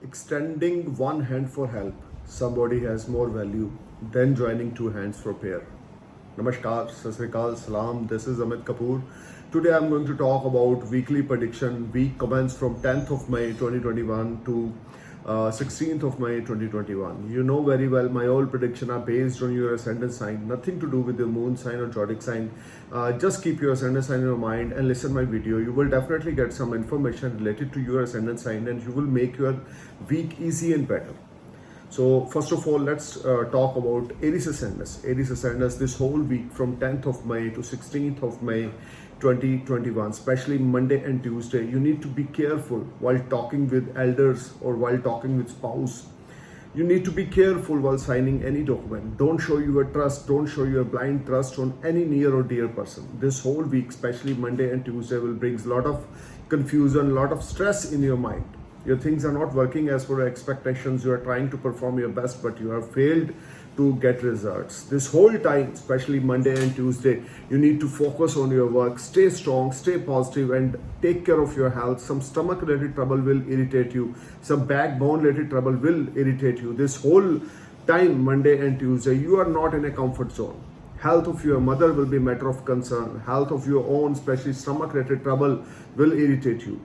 extending one hand for help, somebody has more value than joining two hands for prayer. Namaskar, Sat Sri Akal, Salam. This is Amit Kapoor. Today I'm going to talk about weekly prediction. Week commenced from 10th of May 2021 to 16th of May 2021. You know very well my all prediction are based on your ascendant sign, nothing to do with your moon sign or zodiac sign. Just keep your ascendant sign in your mind and listen my video. You will definitely get some information related to your ascendant sign and you will make your week easy and better. So first of all, let's talk about Aries Ascendants. Aries Ascendants this whole week from 10th of May to 16th of May 2021, especially Monday and Tuesday, you need to be careful while talking with elders or while talking with spouse. You need to be careful while signing any document. Don't show your trust, don't show your blind trust on any near or dear person. This whole week, especially Monday and Tuesday, will bring a lot of confusion, a lot of stress in your mind. Your things are not working as per your expectations. You are trying to perform your best, but you have failed to get results. This whole time, especially Monday and Tuesday, you need to focus on your work, stay strong, stay positive, and take care of your health. Some stomach related trouble will irritate you. Some backbone related trouble will irritate you. This whole time, Monday and Tuesday, you are not in a comfort zone. Health of your mother will be a matter of concern. Health of your own, especially stomach related trouble, will irritate you.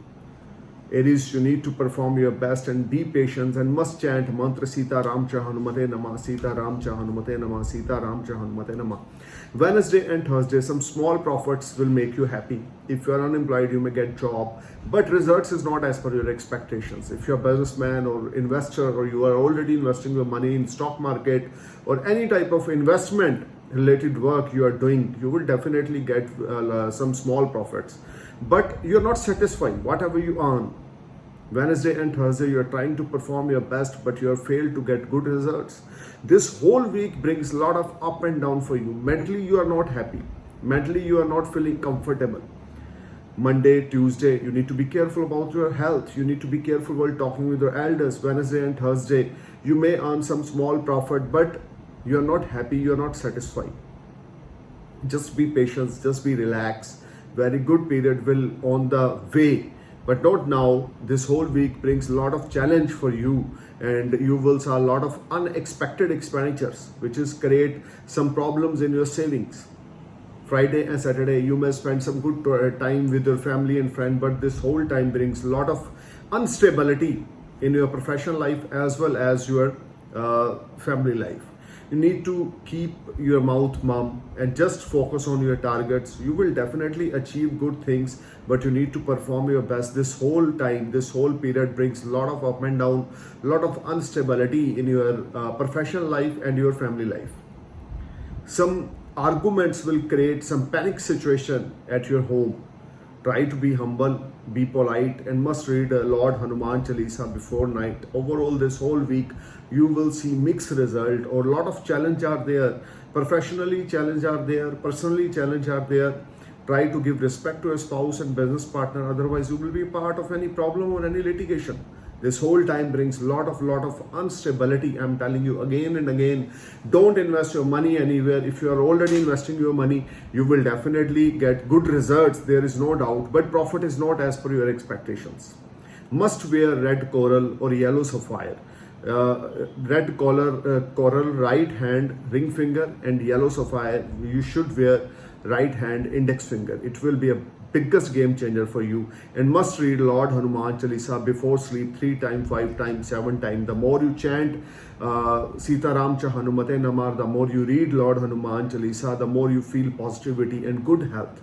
Aries, you need to perform your best and be patient and must chant mantra Sita Ram Cha Hanumate Nama, Sita Ram Cha Hanumate Nama, Sita Ram Cha Hanumate Nama. Wednesday and Thursday, some small profits will make you happy. If you are unemployed, you may get job, but results is not as per your expectations. If you are a businessman or investor or you are already investing your money in stock market or any type of investment related work you are doing, you will definitely get some small profits. But you're not satisfied whatever you earn. Wednesday and Thursday, you're trying to perform your best, but you have failed to get good results. This whole week brings a lot of up and down for you. Mentally, you are not happy. Mentally, you are not feeling comfortable. Monday, Tuesday, you need to be careful about your health. You need to be careful while talking with your elders. Wednesday and Thursday, you may earn some small profit, but you're not happy, you're not satisfied. Just be patient, just be relaxed. Very good period will on the way, but not now. This whole week brings a lot of challenge for you and you will see a lot of unexpected expenditures, which is create some problems in your savings. Friday and Saturday, you may spend some good time with your family and friend, but this whole time brings a lot of instability in your professional life as well as your family life. You need to keep your mouth mum and just focus on your targets. You will definitely achieve good things, but you need to perform your best. This whole time, this whole period brings a lot of up and down, a lot of instability in your professional life and your family life. Some arguments will create some panic situation at your home. Try to be humble, be polite, and must read Lord Hanuman Chalisa before night. Overall, this whole week, you will see mixed result or a lot of challenge are there. Professionally, challenge are there. Personally, challenge are there. Try to give respect to your spouse and business partner. Otherwise, you will be part of any problem or any litigation. This whole time brings a lot of instability. I'm telling you again and again, don't invest your money anywhere. If you are already investing your money, you will definitely get good results. There is no doubt, but profit is not as per your expectations. Must wear red coral or yellow sapphire. Red coral right hand ring finger and yellow sapphire you should wear right hand index finger. It will be a biggest game changer for you. And must read Lord Hanuman Chalisa before sleep 3 times, 5 times, 7 times. The more you chant Sita Ram Cha Hanumate Namah, the more you read Lord Hanuman Chalisa, the more you feel positivity and good health.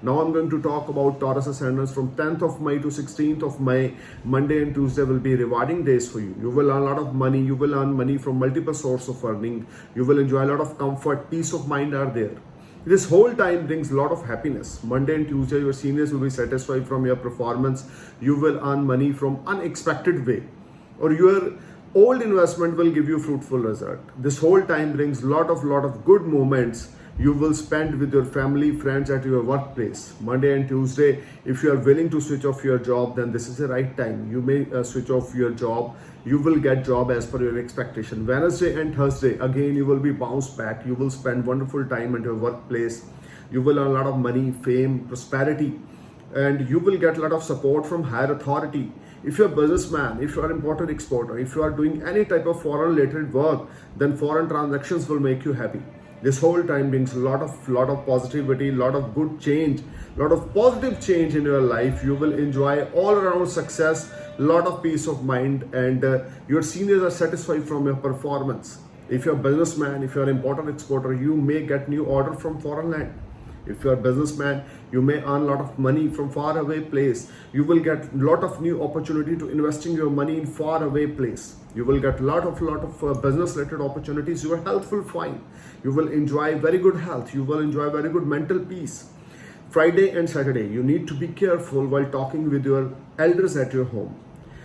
Now I'm going to talk about Taurus Ascendants from 10th of May to 16th of May. Monday and Tuesday will be rewarding days for you. You will earn a lot of money. You will earn money from multiple sources of earning. You will enjoy a lot of comfort. Peace of mind are there. This whole time brings a lot of happiness. Monday and Tuesday, your seniors will be satisfied from your performance. You will earn money from unexpected way. Or your old investment will give you fruitful result. This whole time brings a lot of good moments you will spend with your family, friends at your workplace. Monday and Tuesday, if you are willing to switch off your job, then this is the right time. You may switch off your job. You will get job as per your expectation. Wednesday and Thursday, again, you will be bounced back. You will spend wonderful time at your workplace. You will earn a lot of money, fame, prosperity, and you will get a lot of support from higher authority. If you're a businessman, if you are import or exporter, if you are doing any type of foreign related work, then foreign transactions will make you happy. This whole time brings a lot of positivity, lot of good change, lot of positive change in your life. You will enjoy all around success, lot of peace of mind, and your seniors are satisfied from your performance. If you're a businessman, if you're an importer exporter, you may get new order from foreign land. If you're a businessman, you may earn a lot of money from far away place. You will get a lot of new opportunity to investing your money in far away place. You will get a lot of business related opportunities. Your health will fine. You will enjoy very good health. You will enjoy very good mental peace. Friday and Saturday, you need to be careful while talking with your elders at your home.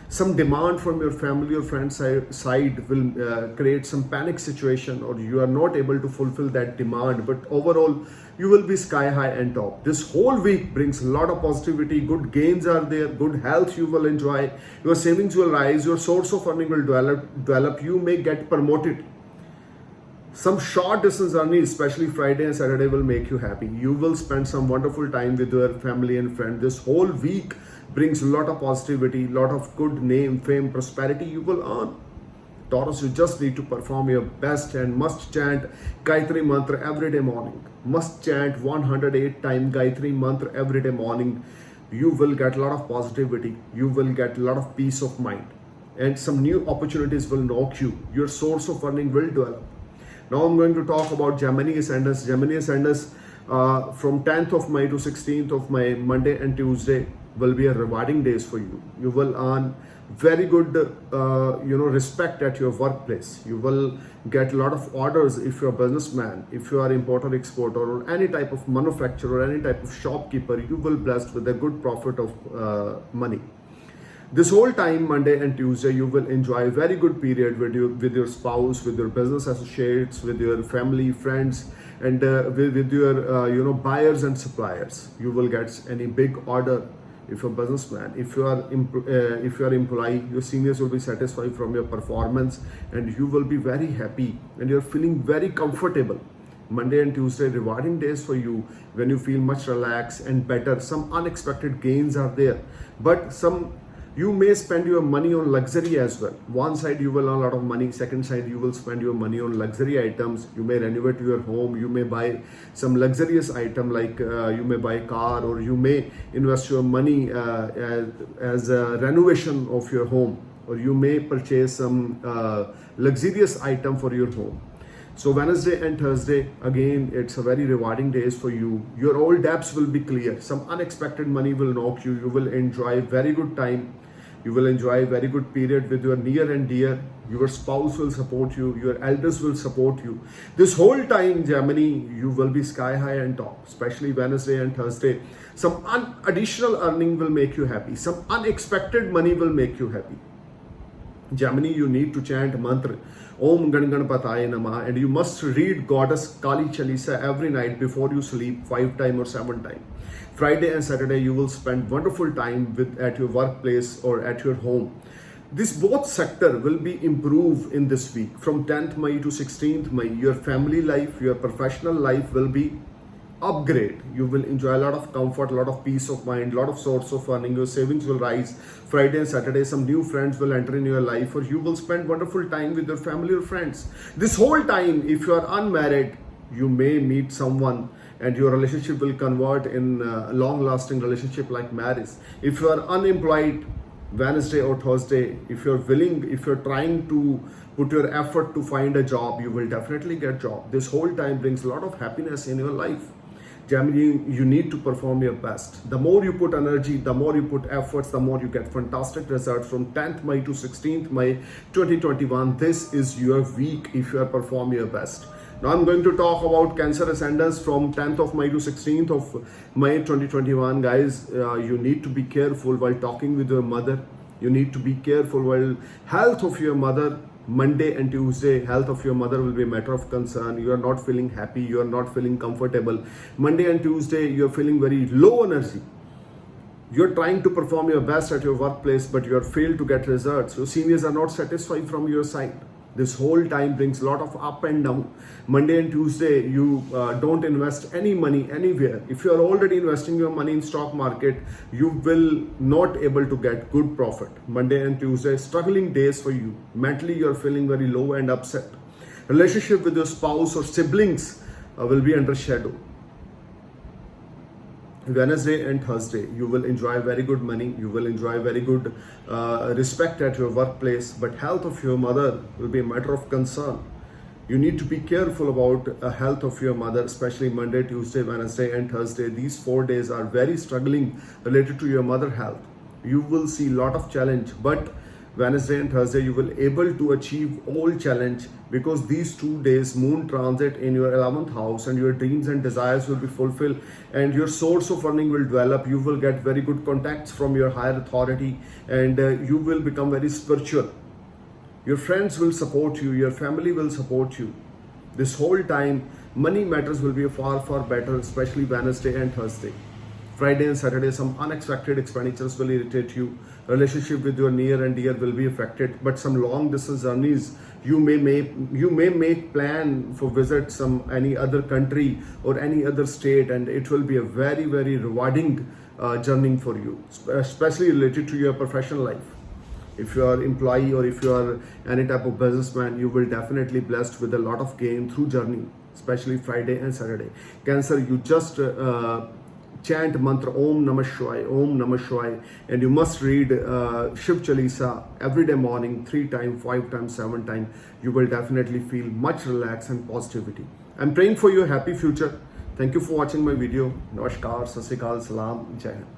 Some demand from your family or friends side will create some panic situation, or you are not able to fulfill that demand, but overall you will be sky high and top. This whole week brings a lot of positivity. Good gains are there, good health you will enjoy, your savings will rise, your source of earning will develop. You may get promoted. Some short distance journey, especially Friday and Saturday, will make you happy. You will spend some wonderful time with your family and friends. This whole week brings a lot of positivity, lot of good name, fame, prosperity you will earn. Taurus, you just need to perform your best and must chant Gayatri Mantra every day morning. Must chant 108 times Gayatri Mantra every day morning. You will get a lot of positivity. You will get a lot of peace of mind. And some new opportunities will knock you. Your source of earning will develop. Now I'm going to talk about Gemini Ascendants. Gemini Ascendants from 10th of May to 16th of May, Monday and Tuesday will be a rewarding days for you. You will earn very good respect at your workplace. You will get a lot of orders if you're a businessman, if you are importer exporter or any type of manufacturer or any type of shopkeeper. You will blessed with a good profit of money. This whole time, Monday and Tuesday, you will enjoy a very good period with your spouse, with your business associates, with your family, friends, and with your buyers and suppliers. You will get any big order. If you're a businessman, if you are employee, your seniors will be satisfied from your performance, and you will be very happy, and you're feeling very comfortable. Monday and Tuesday, rewarding days for you when you feel much relaxed and better. Some unexpected gains are there, but you may spend your money on luxury as well. One side you will earn a lot of money, second side you will spend your money on luxury items. You may renovate your home, you may buy some luxurious item like you may buy a car, or you may invest your money as a renovation of your home, or you may purchase some luxurious item for your home. So Wednesday and Thursday, again, it's a very rewarding days for you. Your old debts will be clear. Some unexpected money will knock you. You will enjoy very good time. You will enjoy a very good period with your near and dear. Your spouse will support you. Your elders will support you. This whole time, Gemini, you will be sky high and top, especially Wednesday and Thursday. Some additional earning will make you happy. Some unexpected money will make you happy. Gemini, you need to chant mantra Om Ganganapataye Namah, and you must read Goddess Kali Chalisa every night before you sleep, 5 times or 7 times. Friday and Saturday, you will spend wonderful time at your workplace or at your home. This both sector will be improved in this week. From 10th May to 16th May, your family life, your professional life will be upgrade. You will enjoy a lot of comfort, a lot of peace of mind, a lot of source of earning. Your savings will rise. Friday and Saturday, some new friends will enter in your life, or you will spend wonderful time with your family or friends. This whole time, if you are unmarried, you may meet someone and your relationship will convert in a long-lasting relationship like marriage. If you are unemployed, Wednesday or Thursday, if you're willing, if you're trying to put your effort to find a job, you will definitely get job. This whole time brings a lot of happiness in your life. Gemini, you need to perform your best. The more you put energy, the more you put efforts, the more you get fantastic results. From 10th May to 16th May 2021, this is your week if you are perform your best. Now I'm going to talk about Cancer Ascendants from 10th of May to 16th of May 2021. Guys, you need to be careful while talking with your mother. You need to be careful while health of your mother. Monday and Tuesday, health of your mother will be a matter of concern. You are not feeling happy. You are not feeling comfortable. Monday and Tuesday, you are feeling very low energy. You're trying to perform your best at your workplace, but you are failed to get results. Your seniors are not satisfied from your side. This whole time brings a lot of up and down. Monday and Tuesday, you don't invest any money anywhere. If you are already investing your money in stock market, you will not able to get good profit. Monday and Tuesday, struggling days for you. Mentally, you are feeling very low and upset. Relationship with your spouse or siblings will be under shadow. Wednesday and Thursday, you will enjoy very good money, you will enjoy very good respect at your workplace, but health of your mother will be a matter of concern. You need to be careful about health of your mother, especially Monday, Tuesday, Wednesday and Thursday. These 4 days are very struggling related to your mother health. You will see lot of challenge, but Wednesday and Thursday you will able to achieve all challenge, because these 2 days moon transit in your 11th house and your dreams and desires will be fulfilled and your source of earning will develop. You will get very good contacts from your higher authority and you will become very spiritual. Your friends will support you, your family will support you. This whole time money matters will be far better, especially Wednesday and Thursday. Friday and Saturday, some unexpected expenditures will irritate you. Relationship with your near and dear will be affected, but some long distance journeys you may make plan for visit any other country or any other state, and it will be a very rewarding journey for you, especially related to your professional life. If you are employee or if you are any type of businessman, you will definitely blessed with a lot of gain through journey, especially Friday and Saturday. Cancer, you just chant mantra Om Namah Shivaya, and you must read Shiv Chalisa every day morning 3 times, 5 times, 7 times. You will definitely feel much relax and positivity. I'm praying for your happy future. Thank you for watching my video. Namaskar, Sat Sri Akal, Salam, Jai Hind.